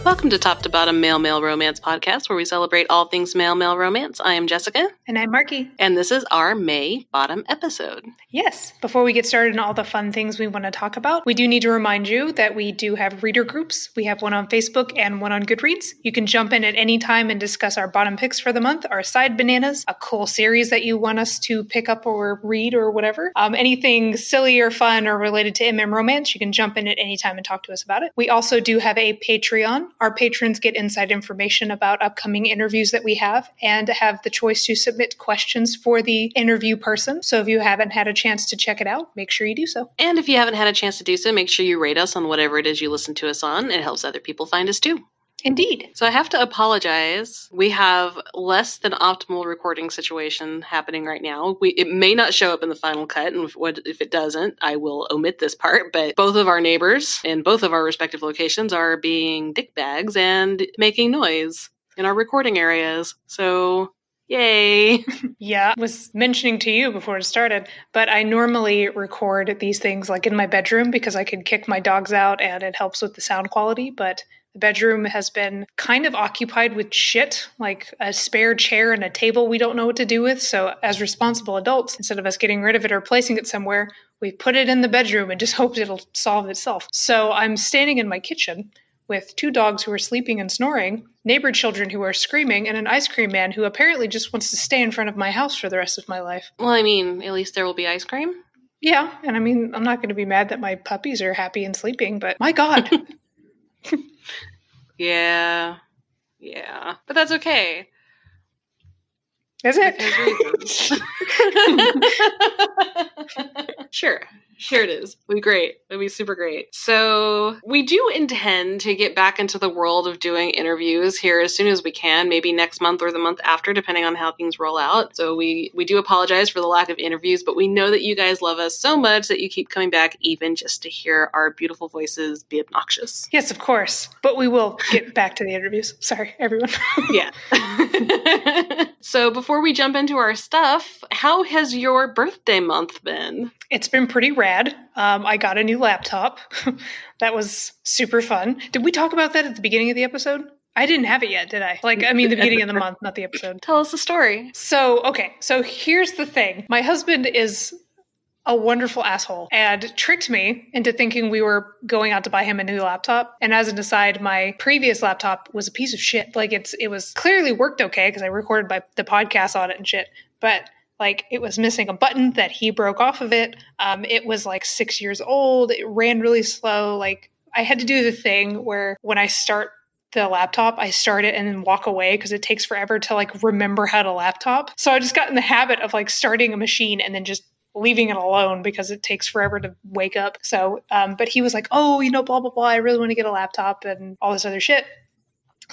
Welcome to Top to Bottom Male Romance Podcast, where we celebrate all things male romance. I am Jessica. And I'm Markie. And this is our May Bottom episode. Yes. Before we get started on all the fun things we want to talk about, we do need to remind you that we do have reader groups. We have one on Facebook and one on Goodreads. You can jump in at any time and discuss our bottom picks for the month, our Side Bananas, a cool series that you want us to pick up or read or whatever. Anything silly or fun or related to romance, you can jump in at any time and talk to us about it. We also do have a Patreon. Our patrons get inside information about upcoming interviews that we have and have the choice to submit questions for the interview person. So if you haven't had a chance to check it out, make sure you do so. And if you haven't had a chance to do so, make sure you rate us on whatever it is you listen to us on. It helps other people find us too. Indeed. So I have to apologize. We have less than optimal recording situation happening right now. It may not show up in the final cut, and if it doesn't, I will omit this part, but both of our neighbors in both of our respective locations are being dickbags and making noise in our recording areas. So, yay. Yeah, I was mentioning to you before it started, but I normally record these things like in my bedroom because I can kick my dogs out and it helps with the sound quality, but the bedroom has been kind of occupied with shit, like a spare chair and a table we don't know what to do with. So as responsible adults, instead of us getting rid of it or placing it somewhere, we put it in the bedroom and just hope it'll solve itself. So I'm standing in my kitchen with two dogs who are sleeping and snoring, neighbor children who are screaming, and an ice cream man who apparently just wants to stay in front of my house for the rest of my life. Well, I mean, at least there will be ice cream. Yeah, and I mean, I'm not going to be mad that my puppies are happy and sleeping, but my God. Yeah. But that's okay. Is it? Sure it is. It'll be great. It'll be super great. So we do intend to get back into the world of doing interviews here as soon as we can, maybe next month or the month after, depending on how things roll out. So we do apologize for the lack of interviews, but we know that you guys love us so much that you keep coming back even just to hear our beautiful voices be obnoxious. Yes, of course. But we will get back to the interviews. Sorry, everyone. Yeah. So before we jump into our stuff, how has your birthday month been? It's been pretty rad. I got a new laptop. That was super fun. Did we talk about that at the beginning of the episode? I didn't have it yet, did I? The beginning of the month, not the episode. Tell us the story. So here's the thing. My husband is a wonderful asshole and tricked me into thinking we were going out to buy him a new laptop. And as an aside, my previous laptop was a piece of shit. It was clearly worked okay because I recorded the podcast on it and shit. But it was missing a button that he broke off of it. It was 6 years old. It ran really slow. I had to do the thing where when I start the laptop, I start it and then walk away because it takes forever to remember how to laptop. So I just got in the habit of starting a machine and then just leaving it alone because it takes forever to wake up. So, but he was like, oh, blah, blah, blah. I really want to get a laptop and all this other shit.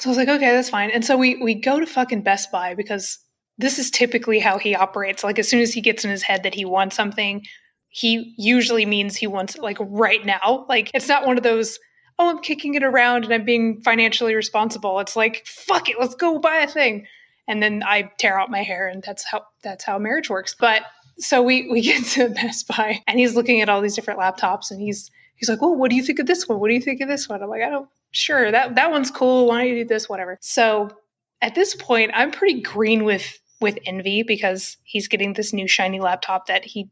So I was like, okay, that's fine. And so we go to fucking Best Buy because this is typically how he operates. As soon as he gets in his head that he wants something, he usually means he wants it right now. It's not one of those, oh, I'm kicking it around and I'm being financially responsible. It's fuck it, let's go buy a thing. And then I tear out my hair, and that's how marriage works. But so we get to Best Buy and he's looking at all these different laptops and he's like, well, what do you think of this one? What do you think of this one? I'm like, sure, that one's cool. Why don't you do this? Whatever. So at this point, I'm pretty green with envy because he's getting this new shiny laptop that he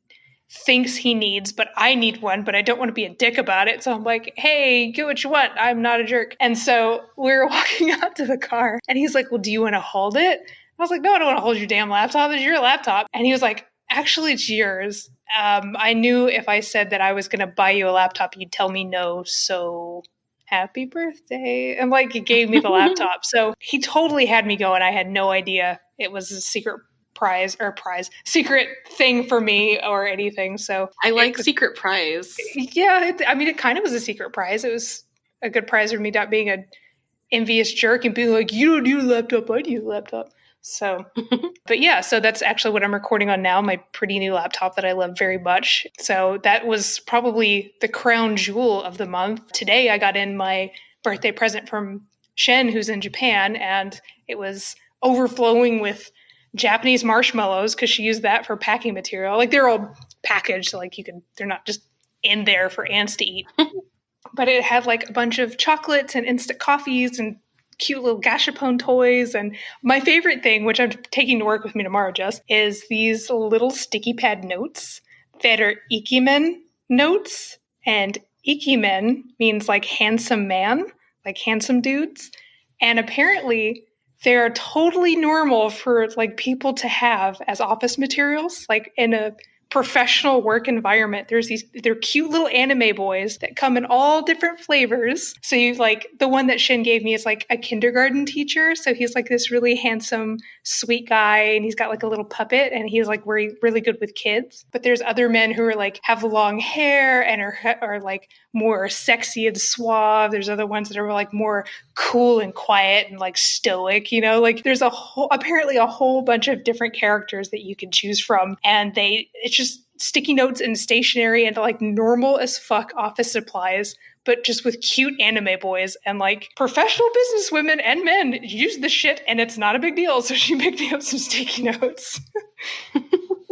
thinks he needs, but I need one, but I don't want to be a dick about it. So I'm like, hey, get what you want. I'm not a jerk. And so we're walking out to the car and he's like, well, do you want to hold it? I was like, no, I don't want to hold your damn laptop. It's your laptop. And he was like, actually, it's yours. I knew if I said that I was going to buy you a laptop, you'd tell me no. So happy birthday. And he gave me the laptop. So he totally had me going. I had no idea it was a secret secret thing for me or anything. So I like secret prize. Yeah. It kind of was a secret prize. It was a good prize for me not being an envious jerk and being like, you don't need a laptop, I need a laptop. So, but yeah, so that's actually what I'm recording on now, my pretty new laptop that I love very much. So that was probably the crown jewel of the month. Today I got in my birthday present from Shen, who's in Japan, and it was overflowing with Japanese marshmallows because she used that for packing material. They're all packaged, so they're not just in there for ants to eat. but it had like a bunch of chocolates and instant coffees and cute little gashapon toys. And my favorite thing, which I'm taking to work with me tomorrow, Jess, is these little sticky pad notes that are ikimen notes. And ikimen means like handsome man, like handsome dudes. And apparently they're totally normal for like people to have as office materials, like in a professional work environment. They're cute little anime boys that come in all different flavors. So you like the one that Shin gave me is like a kindergarten teacher. So he's like this really handsome, sweet guy, and he's got like a little puppet, and he's like really, really good with kids. But there's other men who are like have long hair and are like more sexy and suave. There's other ones that are like more cool and quiet and like stoic, you know, like there's apparently a whole bunch of different characters that you can choose from. And it's just sticky notes and stationery and like normal as fuck office supplies, but just with cute anime boys. And like professional business women and men use the shit and it's not a big deal. So she picked me up some sticky notes.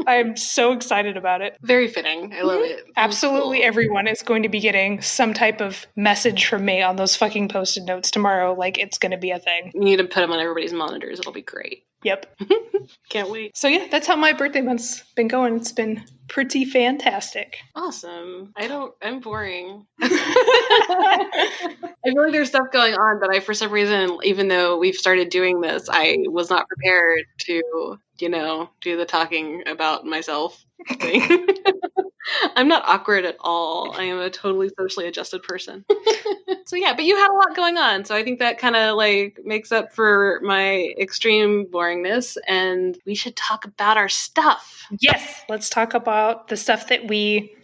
I'm so excited about it. Very fitting. I love it. Absolutely cool. Everyone is going to be getting some type of message from me on those fucking Post-it notes tomorrow. Like, it's going to be a thing. You need to put them on everybody's monitors. It'll be great. Yep. Can't wait. So yeah, that's how my birthday month's been going. It's been pretty fantastic. Awesome. I'm boring. I feel like there's stuff going on, but for some reason, even though we've started doing this, I was not prepared to, do the talking about myself thing. I'm not awkward at all. I am a totally socially adjusted person. So yeah, but you had a lot going on. So I think that kind of like makes up for my extreme boringness, and we should talk about our stuff. Yes, let's talk about the stuff that we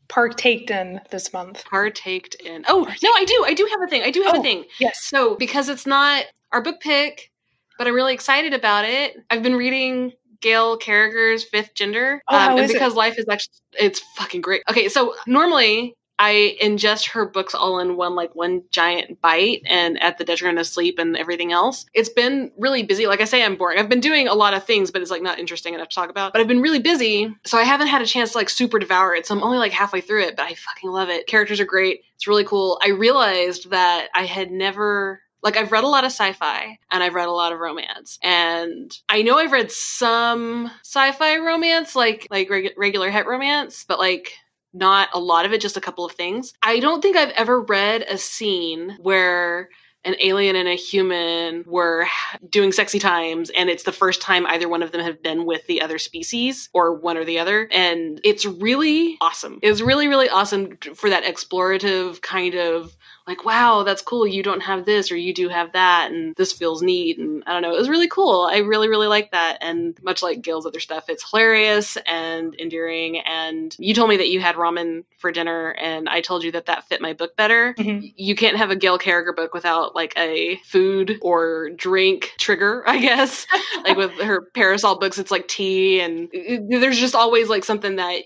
partaked in this month. Partaked in. Oh, no, I do have a thing. A thing. Yes. So because it's not our book pick, but I'm really excited about it. I've been reading Gail Carriger's Fifth Gender. And because life is actually, it's fucking great. Okay, so normally I ingest her books all in one giant bite and at the detriment of sleep and everything else. It's been really busy. Like I say, I'm boring. I've been doing a lot of things, but it's like not interesting enough to talk about. But I've been really busy, so I haven't had a chance to like super devour it. So I'm only like halfway through it, but I fucking love it. Characters are great. It's really cool. I realized that I had never... Like, I've read a lot of sci-fi, and I've read a lot of romance. And I know I've read some sci-fi romance, like regular het romance, but, like, not a lot of it, just a couple of things. I don't think I've ever read a scene where an alien and a human were doing sexy times, and it's the first time either one of them have been with the other species, or one or the other. And it's really awesome. It's really, really awesome for that explorative kind of like, wow, that's cool. You don't have this, or you do have that, and this feels neat. And I don't know, it was really cool. I really, really like that. And much like Gail's other stuff, it's hilarious and endearing. And you told me that you had ramen for dinner, and I told you that fit my book better. Mm-hmm. You can't have a Gail Carriger book without like a food or drink trigger, I guess. Like with her Parasol books, it's like tea, and there's just always like something that,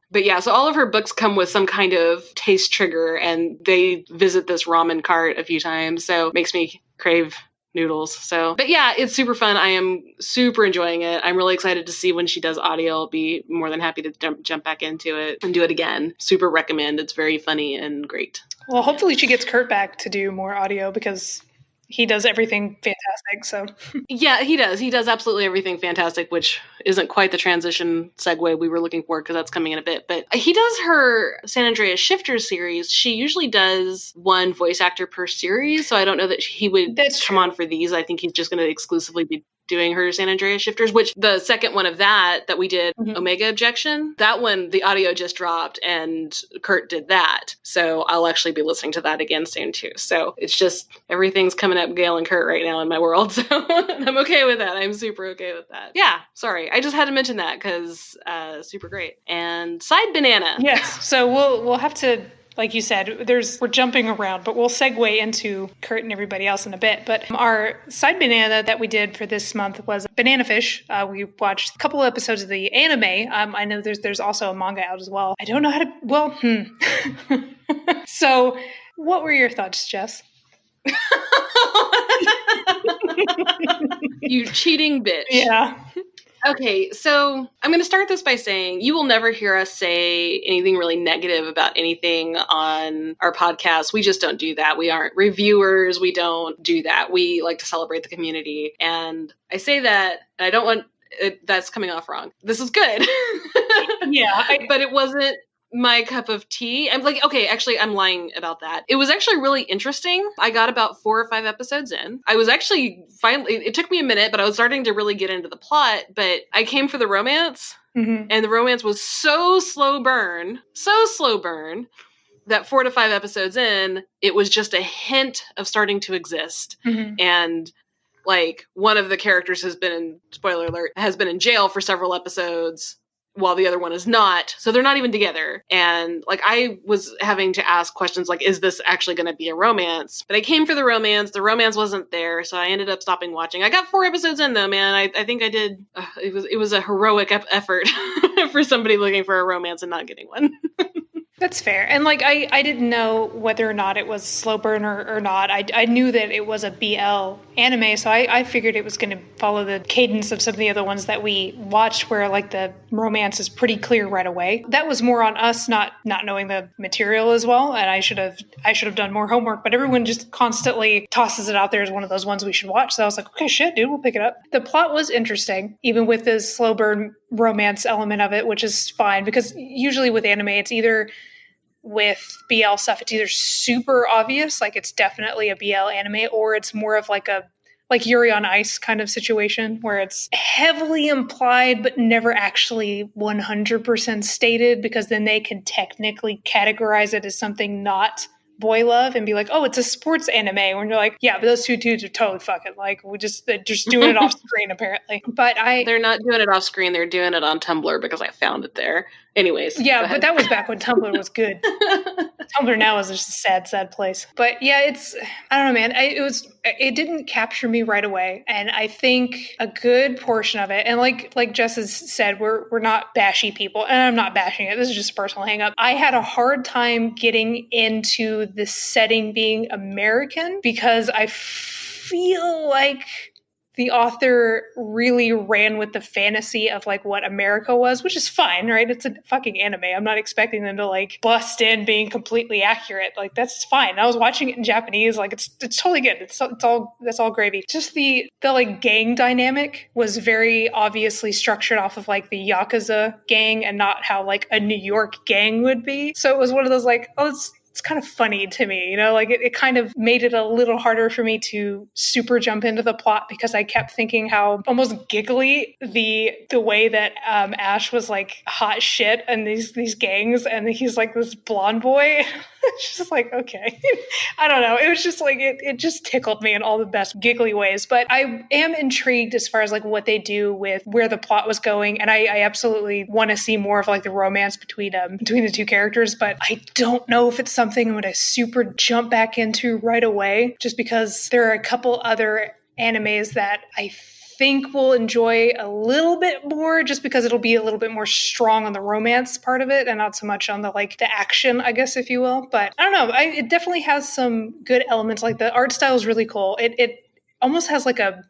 but yeah, so all of her books come with some kind of taste trigger, and they visit this ramen cart a few times, so it makes me crave noodles. So, but yeah, it's super fun. I am super enjoying it. I'm really excited to see when she does audio. I'll be more than happy to jump back into it and do it again. Super recommend. It's very funny and great. Well, hopefully she gets Kirt back to do more audio, because he does everything fantastic. So yeah, he does. He does absolutely everything fantastic, which isn't quite the transition segue we were looking for, because that's coming in a bit. But he does her San Andreas Shifters series. She usually does one voice actor per series, so I don't know that he would come on for these. I think he's just going to exclusively be doing her San Andreas Shifters, which the second one of that we did, mm-hmm. Omega Objection, that one, the audio just dropped and Kirt did that. So I'll actually be listening to that again soon too. So it's just, everything's coming up Gail and Kirt right now in my world. So I'm okay with that. I'm super okay with that. Yeah, sorry. I just had to mention that because super great. And Side Banana. Yes. So we'll have to, like you said, we're jumping around, but we'll segue into Kirt and everybody else in a bit. But our Side Banana that we did for this month was Banana Fish. We watched a couple of episodes of the anime. I know there's also a manga out as well. I don't know how to, So what were your thoughts, Jess? You cheating bitch. Yeah. Okay, so I'm going to start this by saying you will never hear us say anything really negative about anything on our podcast. We just don't do that. We aren't reviewers. We don't do that. We like to celebrate the community. And I say that, and I don't want that's coming off wrong. This is good. Yeah. But it wasn't my cup of tea. I'm like, okay, actually, I'm lying about that. It was actually really interesting. I got about 4 or 5 episodes in. I was actually finally, it took me a minute, but I was starting to really get into the plot. But I came for the romance, and the romance was so slow burn, that 4 to 5 episodes in, it was just a hint of starting to exist. And like one of the characters has been, spoiler alert, has been in jail for several episodes while the other one is not. So they're not even together. And like I was having to ask questions like, is this actually going to be a romance? But I came for the romance. The romance wasn't there. So I ended up stopping watching. I got 4 episodes in though, man. I think I did. It was a heroic effort for somebody looking for a romance and not getting one. That's fair. And like, I didn't know whether or not it was slow burn or not. I knew that it was a BL anime, so I figured it was going to follow the cadence of some of the other ones that we watched where like the romance is pretty clear right away. That was more on us not knowing the material as well, and I should have done more homework, but everyone just constantly tosses it out there as one of those ones we should watch. So I was like, okay, shit, dude, we'll pick it up. The plot was interesting, even with the slow burn romance element of it, which is fine because usually with anime, it's either with BL stuff, it's either super obvious, like it's definitely a BL anime, or it's more of like Yuri on Ice kind of situation where it's heavily implied but never actually 100% stated, because then they can technically categorize it as something not boy love and be like, oh, it's a sports anime. When you're like, yeah, but those two dudes are totally fucking like, they're just doing it off screen apparently. But they're not doing it off screen. They're doing it on Tumblr because I found it there. Anyways. Yeah, but that was back when Tumblr was good. Tumblr now is just a sad, sad place. But yeah, I don't know, man. It didn't capture me right away. And I think a good portion of it, and like Jess has said, we're not bashy people, and I'm not bashing it. This is just a personal hang up. I had a hard time getting into the setting being American because I feel like the author really ran with the fantasy of like what America was, which is fine, right? It's a fucking anime. I'm not expecting them to like bust in being completely accurate. Like that's fine. I was watching it in Japanese. Like it's totally good. That's all gravy. Just the like gang dynamic was very obviously structured off of like the Yakuza gang and not how like a New York gang would be. So it was one of those like, oh, it's kind of funny to me, you know, like it kind of made it a little harder for me to super jump into the plot because I kept thinking how almost giggly the way that Ash was like hot shit and these gangs, and he's like this blonde boy. It's just like, okay. I don't know. It was just like, it just tickled me in all the best giggly ways. But I am intrigued as far as like what they do with where the plot was going. And I absolutely want to see more of like the romance between the two characters. But I don't know if it's something I'm going to super jump back into right away, just because there are a couple other animes that I think we'll enjoy a little bit more, just because it'll be a little bit more strong on the romance part of it and not so much on the like the action, I guess, if you will. But I don't know, it definitely has some good elements. Like the art style is really cool. It almost has like a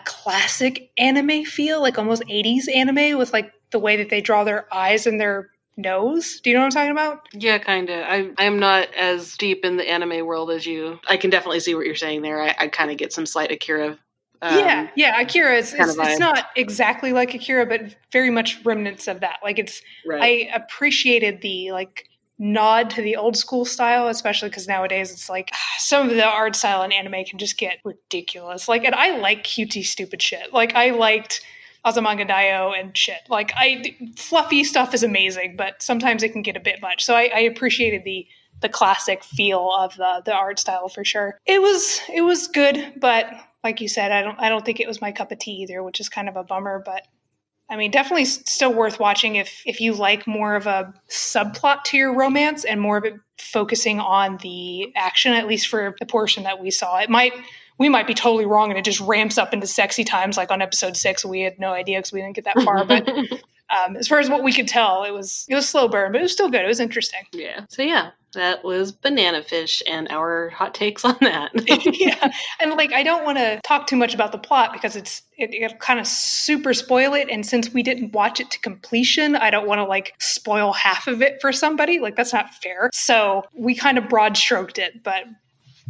classic anime feel, like almost 80s anime, with like the way that they draw their eyes and their nose. Do you know what I'm talking about? Yeah, kind of. I'm not as deep in the anime world as you. I can definitely see what you're saying there. I kind of get some slight Akira. Yeah. Akira is it's not exactly like Akira, but very much remnants of that. Like it's, right. I appreciated the like nod to the old school style, especially because nowadays it's like some of the art style in anime can just get ridiculous. Like, and I like cutesy stupid shit. Like I liked Azumanga Daioh and shit. Like fluffy stuff is amazing, but sometimes it can get a bit much. So I appreciated the classic feel of the art style for sure. It was good, but like you said, I don't think it was my cup of tea either, which is kind of a bummer. But I mean, definitely still worth watching if you like more of a subplot to your romance and more of it focusing on the action, at least for the portion that we saw. We might be totally wrong and it just ramps up into sexy times like on episode 6. We had no idea because we didn't get that far. But As far as what we could tell, it was slow burn, but it was still good. It was interesting. Yeah. So yeah, that was Banana Fish and our hot takes on that. Yeah, and like I don't want to talk too much about the plot because it kind of super spoil it, and since we didn't watch it to completion, I don't want to like spoil half of it for somebody. Like that's not fair. So we kind of broad stroked it, but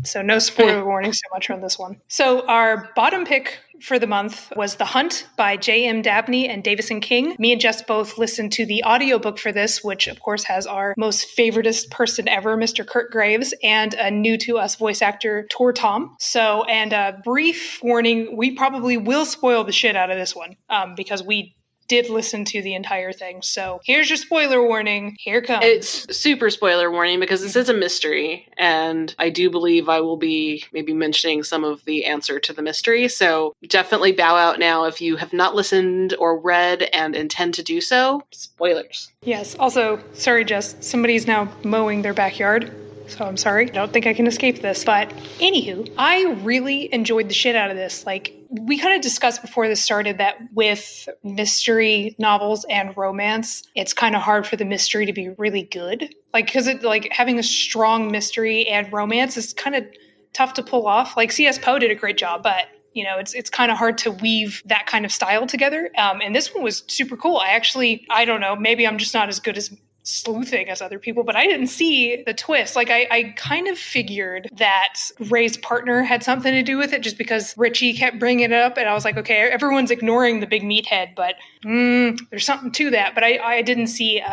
so no spoiler warning so much on this one. So our bottom pick for the month was The Hunt by J.M. Dabney and Davidson King. Me and Jess both listened to the audiobook for this, which of course has our most favoritist person ever, Mr. Kirt Graves, and a new to us voice actor, Thom. So, and a brief warning, we probably will spoil the shit out of this one because we did listen to the entire thing. So here's your spoiler warning. Here it comes. It's super spoiler warning because this is a mystery, and I do believe I will be maybe mentioning some of the answer to the mystery. So definitely bow out now if you have not listened or read and intend to do so. Spoilers. Yes. Also, sorry, Jess, somebody's now mowing their backyard. So I'm sorry. I don't think I can escape this. But anywho, I really enjoyed the shit out of this. Like, we kind of discussed before this started that with mystery novels and romance, it's kind of hard for the mystery to be really good. Like, because it like having a strong mystery and romance is kind of tough to pull off. Like C.S. Poe did a great job, but you know, it's kind of hard to weave that kind of style together. And this one was super cool. I don't know, maybe I'm just not as good as sleuthing as other people, but I didn't see the twist. Like I kind of figured that Ray's partner had something to do with it just because Richie kept bringing it up, and I was like, okay, everyone's ignoring the big meathead, but there's something to that. But I didn't see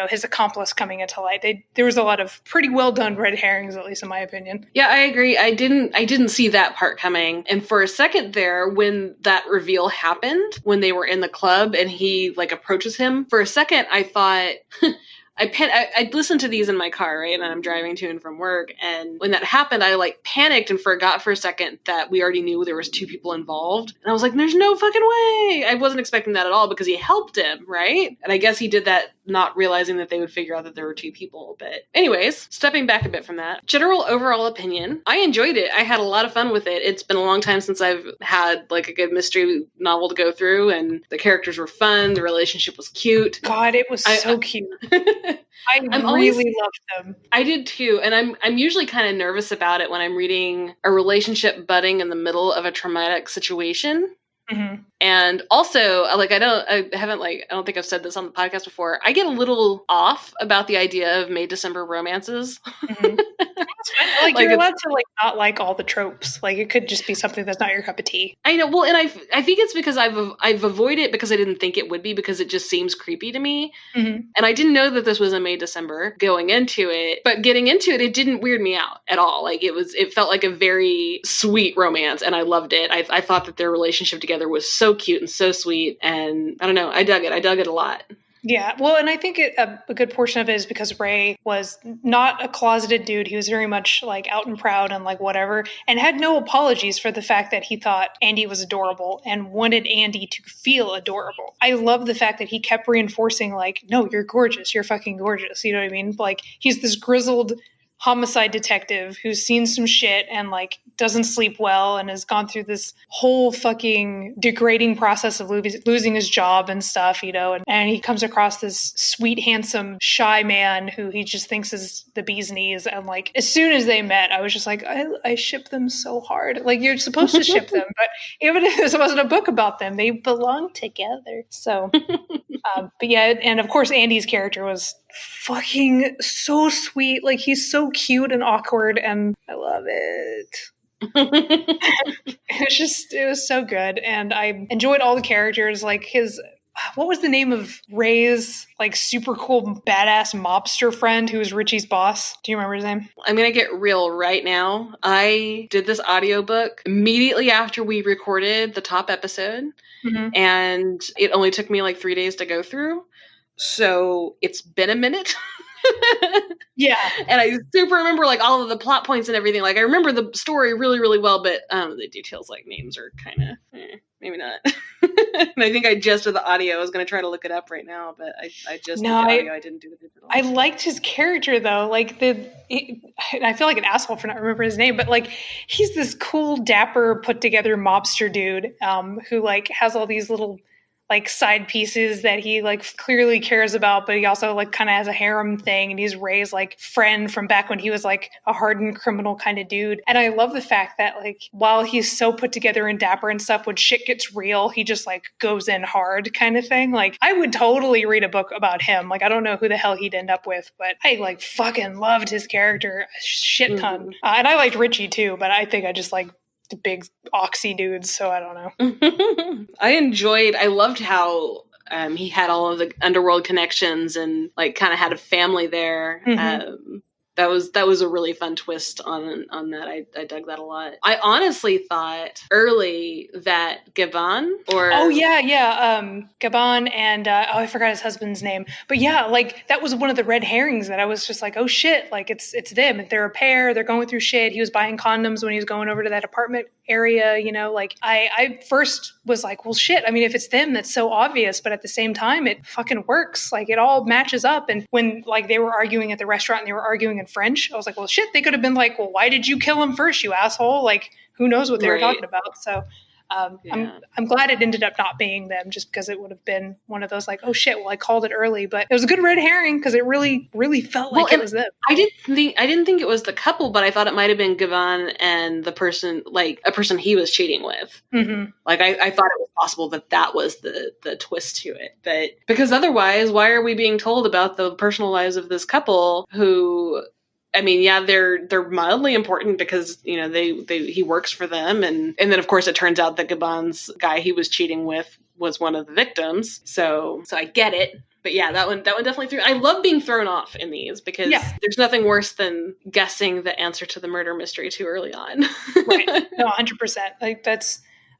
his accomplice coming into light. There was a lot of pretty well done red herrings, at least in my opinion. Yeah, I agree. I didn't see that part coming. And for a second there, when that reveal happened, when they were in the club and he like approaches him, for a second I thought I listened to these in my car, right? And I'm driving to and from work. And when that happened, I like panicked and forgot for a second that we already knew there was two people involved. And I was like, there's no fucking way. I wasn't expecting that at all because he helped him, right? And I guess he did that not realizing that they would figure out that there were two people. But anyways, stepping back a bit from that, general overall opinion, I enjoyed it. I had a lot of fun with it. It's been a long time since I've had like a good mystery novel to go through, and the characters were fun. The relationship was cute. God, it was so cute. I really loved them. I did too, and I'm usually kind of nervous about it when I'm reading a relationship budding in the middle of a traumatic situation. Mm-hmm. And also, like, I don't think I've said this on the podcast before. I get a little off about the idea of May December romances. Mm-hmm. Like you're allowed to like not like all the tropes. Like it could just be something that's not your cup of tea. I know. Well, and I think it's because I've avoided it because I didn't think it would be, because it just seems creepy to me. Mm-hmm. And I didn't know that this was a May December going into it, but getting into it, it didn't weird me out at all. Like it felt like a very sweet romance, and I loved it. I thought that their relationship together was so cute and so sweet, and I don't know, I dug it a lot. Yeah, well, and I think a good portion of it is because Ray was not a closeted dude. He was very much like out and proud and like whatever, and had no apologies for the fact that he thought Andy was adorable and wanted Andy to feel adorable. I love the fact that he kept reinforcing like, no, you're gorgeous. You're fucking gorgeous. You know what I mean? Like he's this grizzled homicide detective who's seen some shit and like doesn't sleep well and has gone through this whole fucking degrading process of losing his job and stuff, you know, and he comes across this sweet, handsome, shy man who he just thinks is the bee's knees. And like, as soon as they met, I was just like, I ship them so hard. Like you're supposed to ship them, but even if this wasn't a book about them, they belong together. So, but yeah, and of course, Andy's character was fucking so sweet. Like he's so cute and awkward, and I love it. It was so good, and I enjoyed all the characters. Like what was the name of Ray's like super cool badass mobster friend who was Richie's boss? Do you remember his name? I'm gonna get real right now. I did this audiobook immediately after we recorded the top episode, and it only took me like 3 days to go through. So it's been a minute. Yeah. And I super remember like all of the plot points and everything. Like I remember the story really, really well, but the details like names are kind of maybe not. And I think I just did the audio. I was going to try to look it up right now, but I just did the audio. I didn't do the digital. I liked his character though. Like I feel like an asshole for not remembering his name, but like he's this cool, dapper, put together mobster dude who like has all these little like side pieces that he like clearly cares about, but he also like kind of has a harem thing, and he's Ray's like friend from back when he was like a hardened criminal kind of dude. And I love the fact that like while he's so put together and dapper and stuff, when shit gets real, he just like goes in hard kind of thing. Like I would totally read a book about him. Like I don't know who the hell he'd end up with, but I like fucking loved his character a shit ton. And I liked Richie too, but I think I just like the big oxy dudes, so I don't know. I loved how he had all of the underworld connections and like kind of had a family there. That was a really fun twist on that. I dug that a lot. I honestly thought early that Gabon Gabon and I forgot his husband's name, but yeah, like that was one of the red herrings that I was just like, oh shit, like it's them. They're a pair. They're going through shit. He was buying condoms when he was going over to that apartment area, you know. Like I first was like, well shit, I mean if it's them, that's so obvious, but at the same time it fucking works. Like it all matches up. And when like they were arguing at the restaurant and they were arguing in French, I was like, well shit, they could have been like, well why did you kill him first, you asshole? Like who knows what they were talking about. So I'm glad it ended up not being them, just because it would have been one of those like, oh shit, well I called it early, but it was a good red herring because it really felt like it was them. I didn't think it was the couple, but I thought it might have been Gavon and the person, like a person he was cheating with. Like I thought it was possible that was the twist to it, but because otherwise, why are we being told about the personal lives of this couple who? I mean, yeah, they're mildly important because, you know, he works for them. And then, of course, it turns out that Gabon's guy he was cheating with was one of the victims. So I get it. But yeah, that one definitely threw. I love being thrown off in these because there's nothing worse than guessing the answer to the murder mystery too early on. Right. No, 100%. Like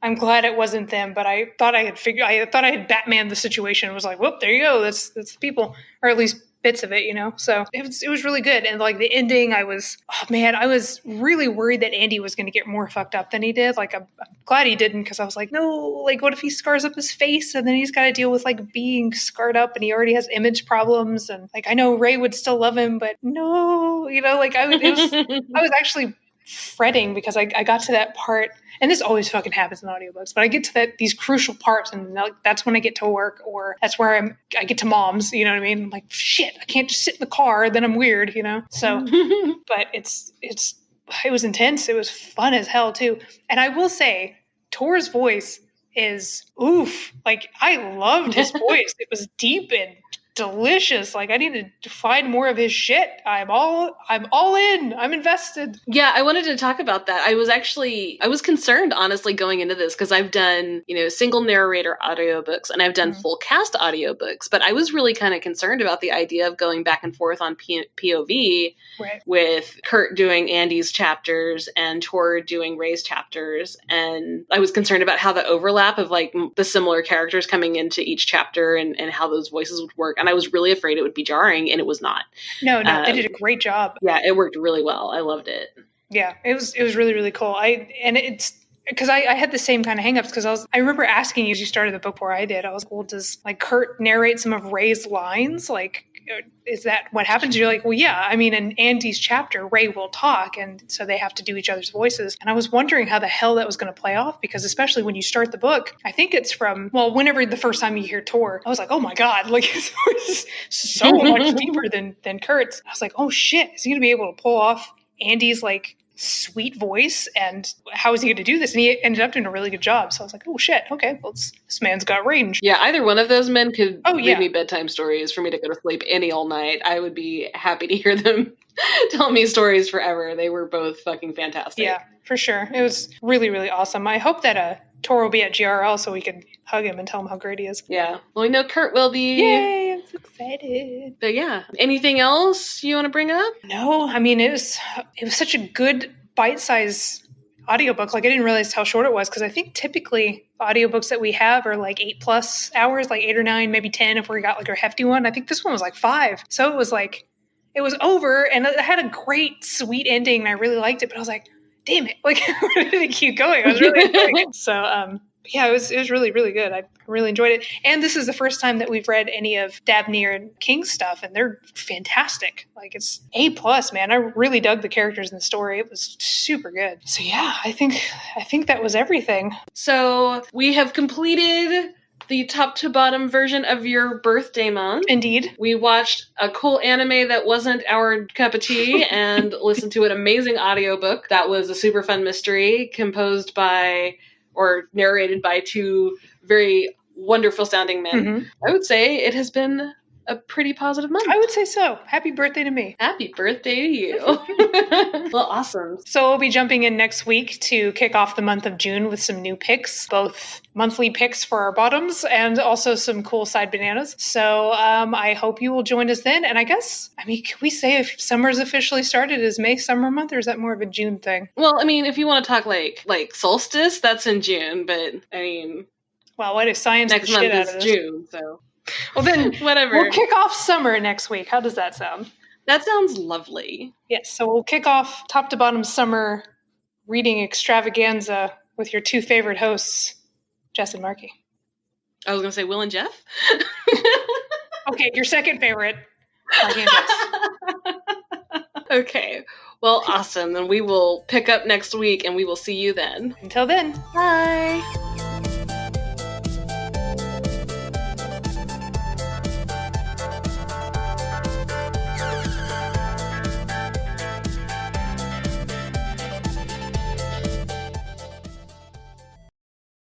I'm glad it wasn't them, but I thought I had Batman the situation and was like, whoop, there you go. That's the people, or at least bits of it, you know? So it was really good. And like the ending, I was really worried that Andy was going to get more fucked up than he did. Like I'm glad he didn't, because I was like, no, like what if he scars up his face and then he's got to deal with like being scarred up and he already has image problems. And like, I know Ray would still love him, but no, you know, like I was actually fretting because I got to that part, and this always fucking happens in audiobooks, but I get to these crucial parts and that's when I get to work, or that's where I get to Moms, you know what I mean? I'm like, shit, I can't just sit in the car, then I'm weird, you know? So, but it was intense. It was fun as hell too. And I will say, Tor's voice is oof. Like I loved his voice. It was deep and delicious. Like I need to find more of his shit. I'm all in. I'm invested. Yeah, I wanted to talk about that. I was concerned honestly going into this because I've done, you know, single narrator audiobooks and I've done full cast audiobooks, but I was really kind of concerned about the idea of going back and forth on POV with Kirt doing Andy's chapters and Tor doing Ray's chapters, and I was concerned about how the overlap of like the similar characters coming into each chapter and how those voices would work. And I was really afraid it would be jarring, and it was not. No, they did a great job. Yeah, it worked really well. I loved it. Yeah, it was really, really cool. It's because I had the same kind of hangups because I remember asking you as you started the book before I did. I was like, well, does like Kirt narrate some of Ray's lines? Like, is that what happens? You're like, well, yeah. I mean, in Andy's chapter, Ray will talk, and so they have to do each other's voices. And I was wondering how the hell that was going to play off, because especially when you start the book, I think it's whenever the first time you hear Tor, I was like, oh my God, like it's so much deeper than Kurt's. I was like, oh shit, is he going to be able to pull off Andy's like sweet voice, and how is he going to do this? And he ended up doing a really good job. So I was like, oh shit, okay, well, this man's got range. Yeah, either one of those men could read me bedtime stories for me to go to sleep any all night. I would be happy to hear them tell me stories forever. They were both fucking fantastic. Yeah, for sure. It was really, really awesome. I hope that Tor will be at GRL so we can hug him and tell him how great he is. Yeah. Well, we know Kirt will be. Yay, I'm so excited. But yeah. Anything else you want to bring up? No, I mean, it was such a good bite-sized audiobook. Like I didn't realize how short it was, because I think typically audiobooks that we have are like 8+ hours, like 8 or 9, maybe 10 if we got like our hefty one. I think this one was like 5. So it was like, it was over and it had a great sweet ending and I really liked it, but I was like, damn it, like where did it keep going? I was really enjoying it. So yeah, it was really, really good. I really enjoyed it. And this is the first time that we've read any of Dabney and King's stuff, and they're fantastic. Like it's A+, man. I really dug the characters in the story. It was super good. So yeah, I think that was everything. So we have completed the top to bottom version of your birthday month. Indeed. We watched a cool anime that wasn't our cup of tea and listened to an amazing audiobook that was a super fun mystery composed by or narrated by two very wonderful sounding men. Mm-hmm. I would say it has been a pretty positive month. I would say so. Happy birthday to me. Happy birthday to you. Well, awesome. So we'll be jumping in next week to kick off the month of June with some new picks, both monthly picks for our bottoms and also some cool side bananas. So I hope you will join us then. And I guess, can we say if summer's officially started, is May summer month, or is that more of a June thing? Well, if you want to talk like solstice, that's in June, but well, what if science next month is June, so well then whatever. We'll kick off summer next week. How does that sound? That sounds lovely. Yes, so we'll kick off top to bottom summer reading extravaganza with your two favorite hosts, Jess and Markie. I was going to say Will and Jeff. Okay, your second favorite, Markie and Jess. Okay, well, awesome. Then we will pick up next week and we will see you then. Until then, bye.